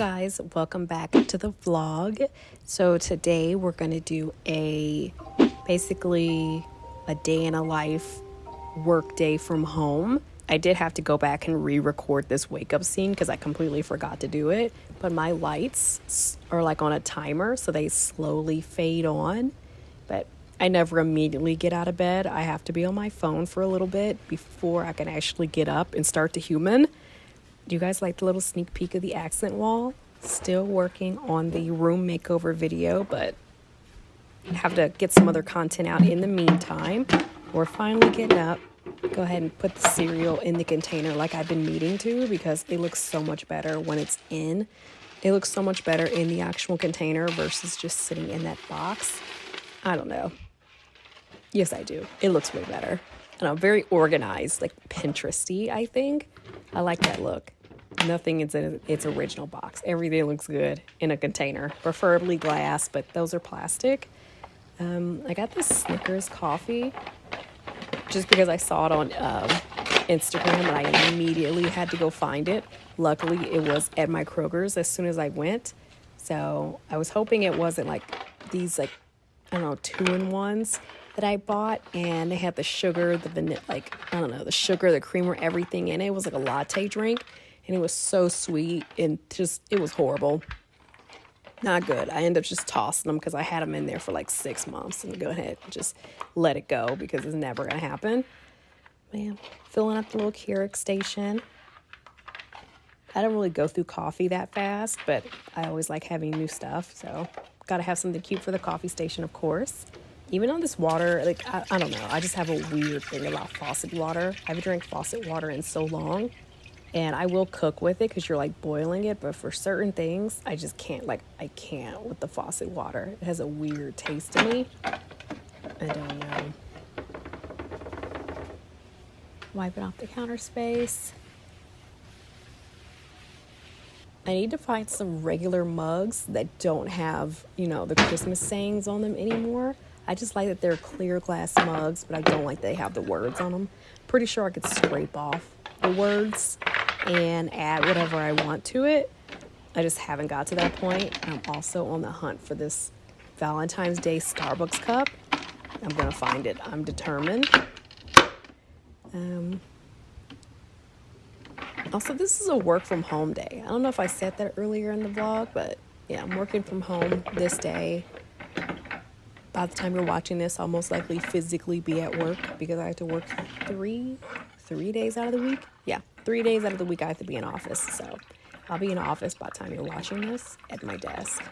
guys, welcome back to the vlog. So today we're going to do basically a day in a life work day from home. I did have to go back and re-record this wake up scene because I completely forgot to do it, but my lights are like on a timer, so they slowly fade on. But I never immediately get out of bed. I have to be on my phone for a little bit before I can actually get up and start to human. Do you guys like the little sneak peek of the accent wall? Still working on the room makeover video, but have to get some other content out in the meantime. We're finally getting up. Go ahead and put the cereal in the container like I've been needing to because it looks so much better when it's in. It looks so much better in the actual container versus just sitting in that box. I don't know. Yes, I do. It looks way better. I don't know, very organized, like Pinteresty, I think. I like that look. Nothing is in its original box. Everything looks good in a container, preferably glass, but those are plastic. I got this Snickers coffee just because I saw it on Instagram and I immediately had to go find it. Luckily, it was at my Kroger's as soon as I went. So I was hoping it wasn't like these, like, I don't know, 2-in-1s that I bought, and they had the sugar, the vanilla, like, I don't know, the sugar, the creamer, everything in it. It was like a latte drink, and it was so sweet, and just, it was horrible. Not good. I ended up just tossing them because I had them in there for like 6 months, and go ahead and just let it go because it's never going to happen. Man, filling up the little Keurig station. I don't really go through coffee that fast, but I always like having new stuff, so got to have something cute for the coffee station, of course. Even on this water, like, I don't know. I just have a weird thing about faucet water. I haven't drank faucet water in so long. And I will cook with it because you're, like, boiling it. But for certain things, I just can't. Like, I can't with the faucet water. It has a weird taste to me. I don't know. Wiping off the counter space. I need to find some regular mugs that don't have, you know, the Christmas sayings on them anymore. I just like that they're clear glass mugs, but I don't like they have the words on them. Pretty sure I could scrape off the words and add whatever I want to it. I just haven't got to that point. I'm also on the hunt for this Valentine's Day Starbucks cup. I'm going to find it. I'm determined. Also, this is a work from home day. I don't know if I said that earlier in the vlog, but yeah, I'm working from home this day. By the time you're watching this, I'll most likely physically be at work because I have to work three days out of the week. Yeah, 3 days out of the week I have to be in office. So I'll be in office by the time you're watching this at my desk.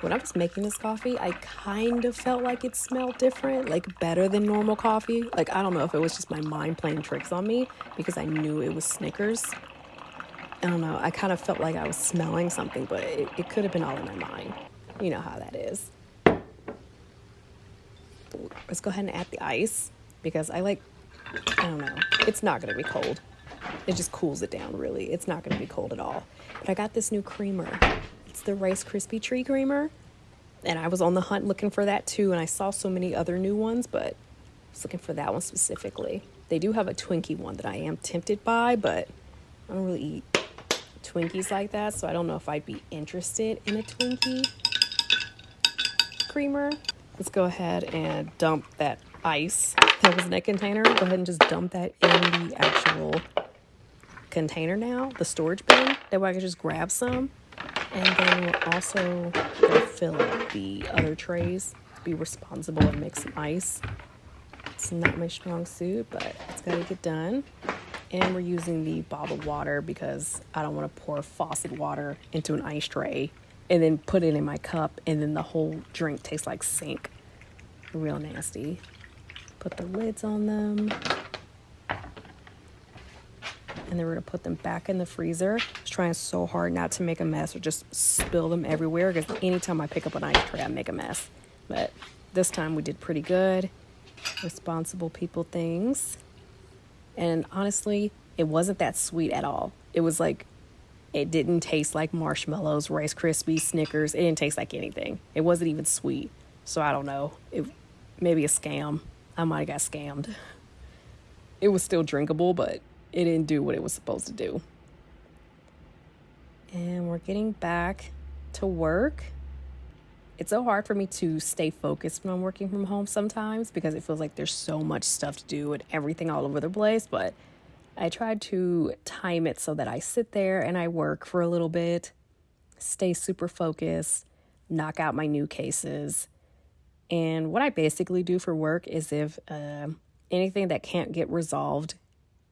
When I was making this coffee, I kind of felt like it smelled different, like better than normal coffee. Like, I don't know if it was just my mind playing tricks on me because I knew it was Snickers. I don't know. I kind of felt like I was smelling something, but it could have been all in my mind. You know how that is. Let's go ahead and add the ice because I don't know. It's not going to be cold. It just cools it down, really. It's not going to be cold at all. But I got this new creamer. It's the Rice Krispie Treat creamer. And I was on the hunt looking for that too. And I saw so many other new ones, but I was looking for that one specifically. They do have a Twinkie one that I am tempted by, but I don't really eat Twinkies like that. So I don't know if I'd be interested in a Twinkie creamer. Let's go ahead and dump that ice that was in that container. Go ahead and just dump that in the actual container now, the storage bin. That way I can just grab some. And then we're also going to fill up the other trays. Be responsible and make some ice. It's not my strong suit, but it's got to get done. And we're using the bottled water because I don't want to pour faucet water into an ice tray and then put it in my cup, and then the whole drink tastes like sink. Real nasty. Put the lids on them. And then we're going to put them back in the freezer. I was trying so hard not to make a mess or just spill them everywhere because anytime I pick up an ice tray, I make a mess. But this time we did pretty good. Responsible people things. And honestly, it wasn't that sweet at all. It was like, it didn't taste like marshmallows, Rice Krispies, Snickers. It didn't taste like anything. It wasn't even sweet. So I don't know. Maybe a scam. I might have got scammed. It was still drinkable, but it didn't do what it was supposed to do. And we're getting back to work. It's so hard for me to stay focused when I'm working from home sometimes because it feels like there's so much stuff to do and everything all over the place. But I tried to time it so that I sit there and I work for a little bit, stay super focused, knock out my new cases. And what I basically do for work is if anything that can't get resolved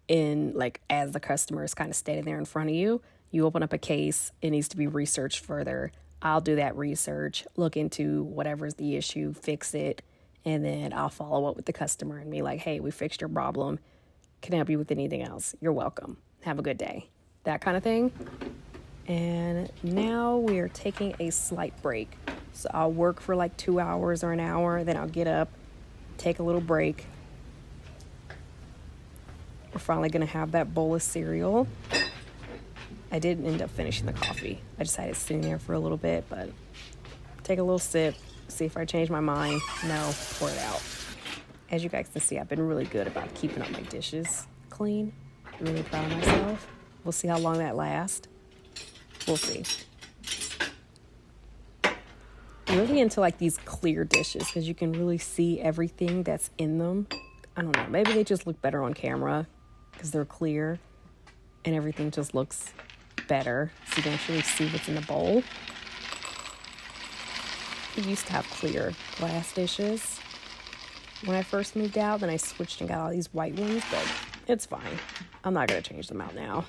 in like as the customer is kind of standing there in front of you, you open up a case, it needs to be researched further. I'll do that research, look into whatever's the issue, fix it, and then I'll follow up with the customer and be like, hey, we fixed your problem. Can I help you with anything else? You're welcome. Have a good day. That kind of thing. And now we are taking a slight break. So I'll work for like 2 hours or an hour, then I'll get up, take a little break. We're finally going to have that bowl of cereal. I didn't end up finishing the coffee. I just had it sitting there for a little bit, but take a little sip, see if I change my mind. No, pour it out. As you guys can see, I've been really good about keeping up my dishes clean. Really proud of myself. We'll see how long that lasts. We'll see. I'm really into like these clear dishes because you can really see everything that's in them. I don't know. Maybe they just look better on camera because they're clear and everything just looks better. So you can actually see what's in the bowl. We used to have clear glass dishes when I first moved out. Then I switched and got all these white ones, but it's fine. I'm not going to change them out now.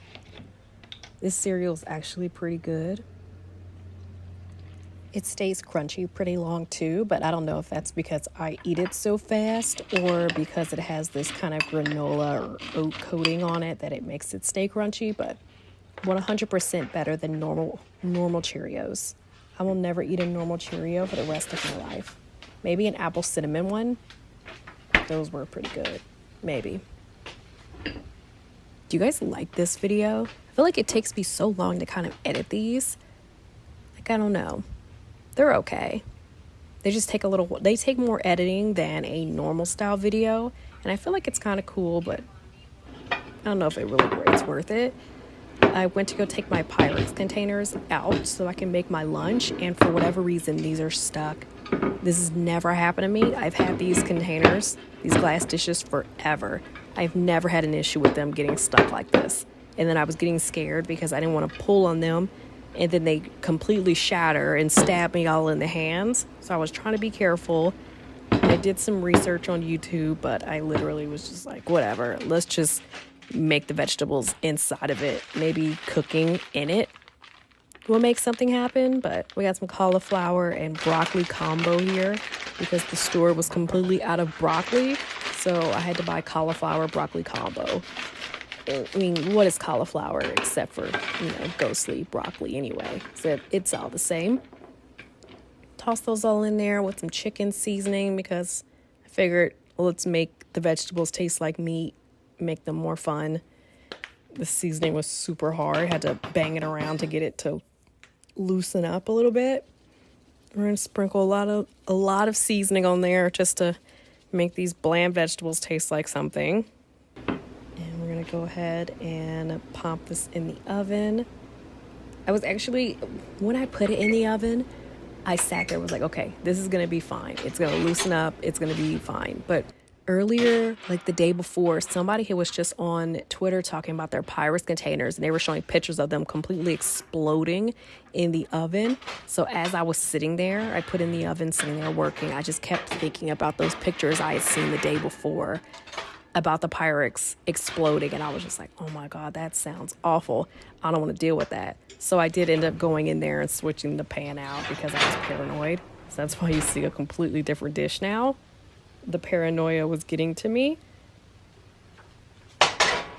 This cereal is actually pretty good. It stays crunchy pretty long too, but I don't know if that's because I eat it so fast or because it has this kind of granola or oat coating on it that it makes it stay crunchy, but 100% better than normal Cheerios. I will never eat a normal Cheerio for the rest of my life. Maybe an apple cinnamon one. Those were pretty good. Maybe. Do you guys like this video? I feel like it takes me so long to kind of edit these. Like, I don't know. They're okay. They take more editing than a normal style video. And I feel like it's kind of cool, but I don't know if it's worth it. I went to go take my Pyrex containers out so I can make my lunch. And for whatever reason, these are stuck. This has never happened to me. I've had these containers, these glass dishes forever. I've never had an issue with them getting stuck like this. And then I was getting scared because I didn't want to pull on them. And then they completely shatter and stab me all in the hands. So I was trying to be careful. I did some research on YouTube, but I literally was just like, whatever. Let's just make the vegetables inside of it. Maybe cooking in it will make something happen. But we got some cauliflower and broccoli combo here because the store was completely out of broccoli. So I had to buy cauliflower broccoli combo. I mean, what is cauliflower except for, ghostly broccoli anyway? So it's all the same. Toss those all in there with some chicken seasoning because I figured, let's make the vegetables taste like meat, make them more fun. The seasoning was super hard. I had to bang it around to get it to loosen up a little bit. We're going to sprinkle a lot of seasoning on there just to make these bland vegetables taste like something. Go ahead and pop this in the oven. When I put it in the oven, I sat there and was like, okay, this is going to be fine. It's going to loosen up. It's going to be fine. But earlier, like the day before, somebody who was just on Twitter talking about their Pyrex containers, and they were showing pictures of them completely exploding in the oven. So as I was sitting there, I put in the oven, sitting there working, I just kept thinking about those pictures I had seen the day before about the Pyrex exploding, and I was just like, oh my God, that sounds awful. I don't want to deal with that. So I did end up going in there and switching the pan out because I was paranoid. So that's why you see a completely different dish now. The paranoia was getting to me.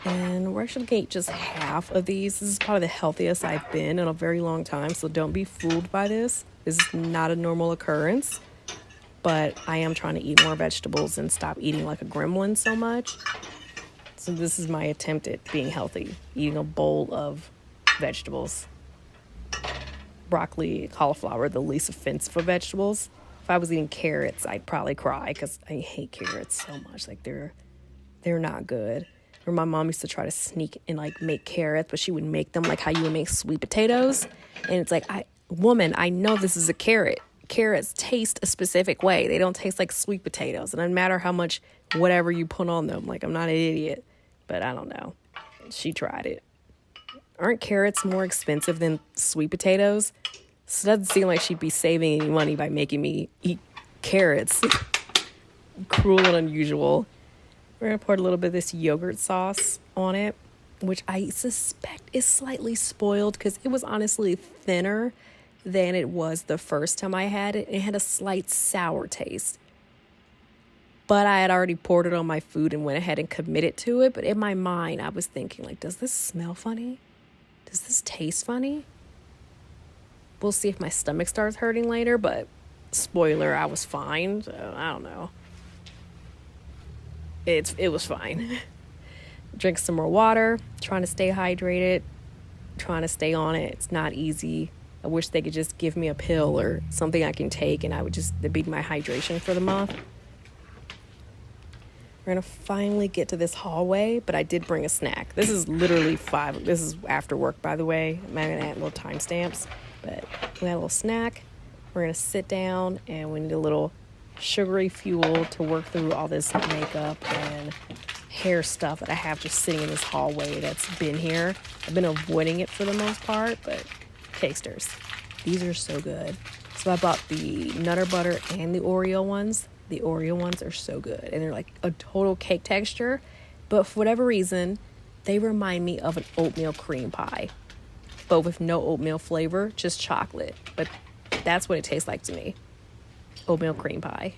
And we're actually going to eat just half of these. This is probably the healthiest I've been in a very long time, so don't be fooled by this. This is not a normal occurrence. But I am trying to eat more vegetables and stop eating like a gremlin so much. So this is my attempt at being healthy, eating a bowl of vegetables. Broccoli, cauliflower, the least offensive of vegetables. If I was eating carrots, I'd probably cry because I hate carrots so much. Like they're not good. Or my mom used to try to sneak and like make carrots, but she would make them like how you would make sweet potatoes. And it's like, I know this is a carrot. Carrots taste a specific way. They don't taste like sweet potatoes. It doesn't matter how much whatever you put on them. Like, I'm not an idiot, but I don't know. She tried it. Aren't carrots more expensive than sweet potatoes? So it doesn't seem like she'd be saving any money by making me eat carrots. Cruel and unusual. We're going to pour a little bit of this yogurt sauce on it, which I suspect is slightly spoiled because it was honestly thinner than it was the first time I had it. It had a slight sour taste. But I had already poured it on my food and went ahead and committed to it. But in my mind, I was thinking, like, does this smell funny? Does this taste funny? We'll see if my stomach starts hurting later, but spoiler, I was fine. So I don't know. It was fine. Drink some more water, trying to stay hydrated, trying to stay on it. It's not easy. I wish they could just give me a pill or something I can take and that'd be my hydration for the month. We're going to finally get to this hallway, but I did bring a snack. This is literally this is after work, by the way. I'm going to add little timestamps, but we got a little snack. We're going to sit down and we need a little sugary fuel to work through all this makeup and hair stuff that I have just sitting in this hallway that's been here. I've been avoiding it for the most part, but Cakesters, these are so good. So I bought the Nutter Butter and the Oreo ones. The Oreo ones are so good, and they're like a total cake texture, but for whatever reason, they remind me of an oatmeal cream pie, but with no oatmeal flavor, just chocolate. But that's what it tastes like to me. Oatmeal cream pie.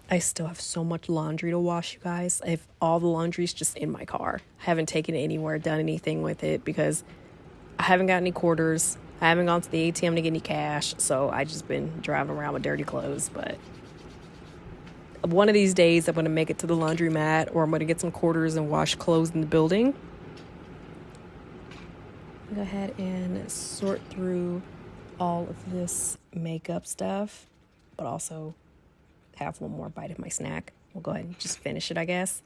I still have so much laundry to wash, you guys. I have all the laundry's just in my car. I haven't taken it anywhere, done anything with it because I haven't got any quarters. I haven't gone to the ATM to get any cash, so I just been driving around with dirty clothes. But one of these days, I'm going to make it to the laundromat, or I'm going to get some quarters and wash clothes in the building. Go ahead and sort through all of this makeup stuff, but also have one more bite of my snack. We'll go ahead and just finish it, I guess.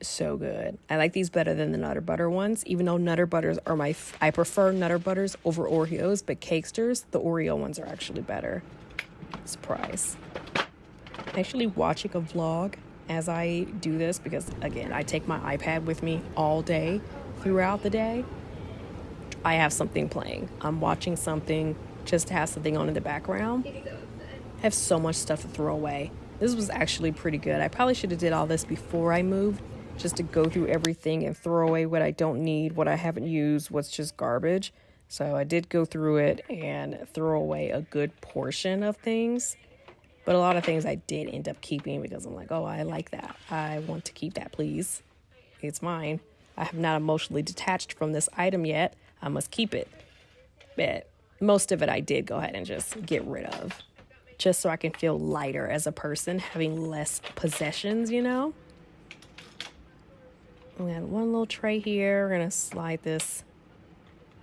So good. I like these better than the Nutter Butter ones, even though Nutter Butters are I prefer Nutter Butters over Oreos, but Cakesters, the Oreo ones are actually better. Surprise. I'm actually watching a vlog as I do this because, again, I take my iPad with me all day throughout the day. I have something playing. I'm watching something just to have something on in the background. I have so much stuff to throw away. This was actually pretty good. I probably should have did all this before I moved, just to go through everything and throw away what I don't need, what I haven't used, what's just garbage. So I did go through it and throw away a good portion of things. But a lot of things I did end up keeping because I'm like, oh, I like that. I want to keep that, please. It's mine. I have not emotionally detached from this item yet. I must keep it. But most of it I did go ahead and just get rid of, just so I can feel lighter as a person, having less possessions, you know? We got one little tray here. We're going to slide this.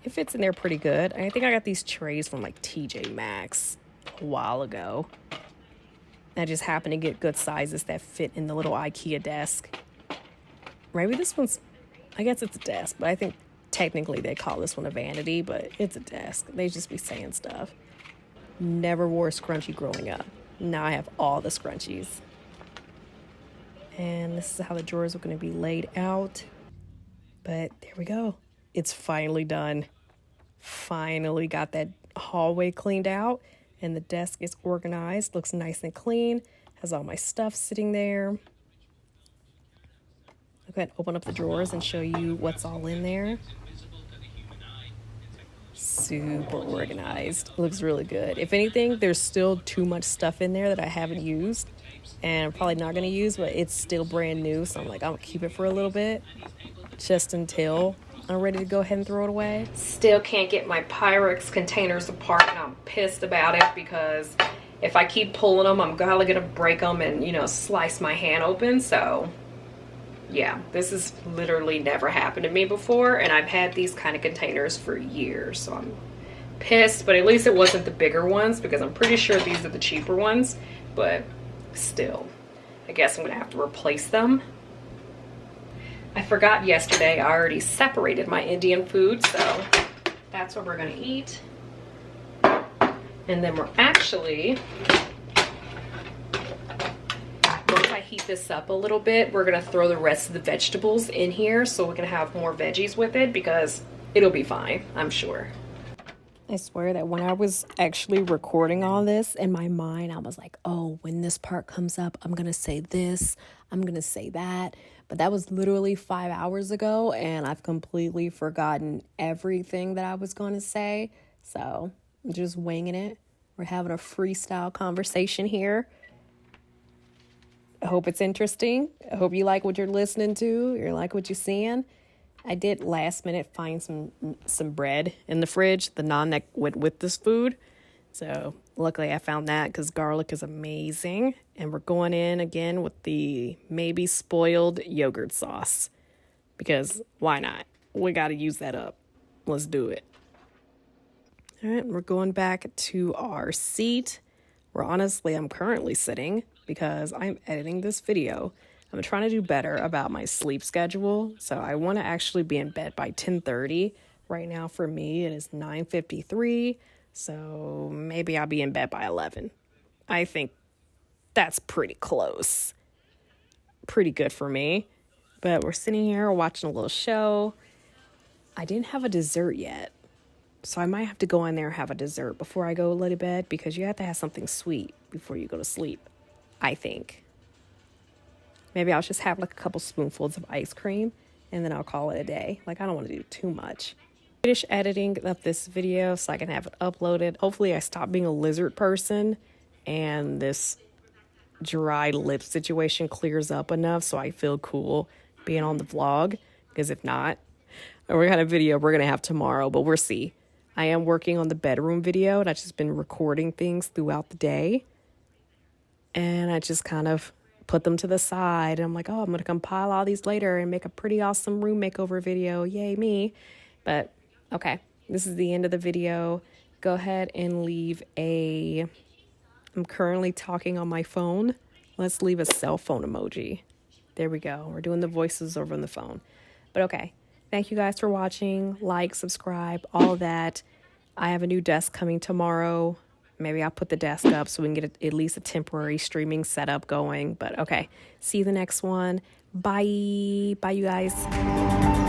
It fits in there pretty good. I think I got these trays from like TJ Maxx a while ago. I just happened to get good sizes that fit in the little IKEA desk. Maybe this one's, I guess it's a desk, but I think technically they call this one a vanity, but it's a desk. They just be saying stuff. Never wore a scrunchie growing up. Now I have all the scrunchies. And this is how the drawers are going to be laid out. But there we go. It's finally done. Finally got that hallway cleaned out. And the desk is organized. Looks nice and clean. Has all my stuff sitting there. I'll go ahead and open up the drawers and show you what's all in there. Super organized. Looks really good. If anything, there's still too much stuff in there that I haven't used. And I'm probably not going to use, but it's still brand new. So I'm like, I'll keep it for a little bit. Just until I'm ready to go ahead and throw it away. Still can't get my Pyrex containers apart, and I'm pissed about it because if I keep pulling them, I'm probably going to break them and, you know, slice my hand open. So yeah, this has literally never happened to me before, and I've had these kind of containers for years. So I'm pissed, but at least it wasn't the bigger ones because I'm pretty sure these are the cheaper ones. But still, I guess I'm going to have to replace them. I forgot yesterday, I already separated my Indian food, so that's what we're gonna eat. And then we're actually, once I heat this up a little bit, we're gonna throw the rest of the vegetables in here so we can have more veggies with it, because it'll be fine, I'm sure. I swear that when I was actually recording all this, in my mind, I was like, oh, when this part comes up, I'm gonna say this, I'm gonna say that. But that was literally 5 hours ago, and I've completely forgotten everything that I was gonna say. So I'm just winging it. We're having a freestyle conversation here. I hope it's interesting. I hope you like what you're listening to. You like what you're seeing. I did last minute find some bread in the fridge, the naan that went with this food. So luckily I found that because garlic is amazing. And we're going in again with the maybe spoiled yogurt sauce, because why not? We got to use that up. Let's do it. All right, we're going back to our seat where honestly I'm currently sitting because I'm editing this video. I'm trying to do better about my sleep schedule, so I want to actually be in bed by 10:30. Right now for me it is 9:53, so maybe I'll be in bed by 11. I think that's pretty close. Pretty good for me. But we're sitting here watching a little show. I didn't have a dessert yet, so I might have to go in there and have a dessert before I go to bed, because you have to have something sweet before you go to sleep, I think. Maybe I'll just have like a couple spoonfuls of ice cream and then I'll call it a day. Like, I don't want to do too much. Finish editing up this video so I can have it uploaded. Hopefully I stop being a lizard person and this dry lip situation clears up enough so I feel cool being on the vlog. Because if not, what kind of video we're going to have tomorrow, but we'll see. I am working on the bedroom video and I've just been recording things throughout the day. And I just kind of put them to the side. And I'm like, oh, I'm going to compile all these later and make a pretty awesome room makeover video. Yay, me. But, okay, this is the end of the video. Go ahead and leave I'm currently talking on my phone. Let's leave a cell phone emoji. There we go. We're doing the voices over on the phone. But, okay, thank you guys for watching. Like, subscribe, all of that. I have a new desk coming tomorrow. Maybe I'll put the desk up so we can get at least a temporary streaming setup going. But okay, see you the next one. Bye. Bye, you guys.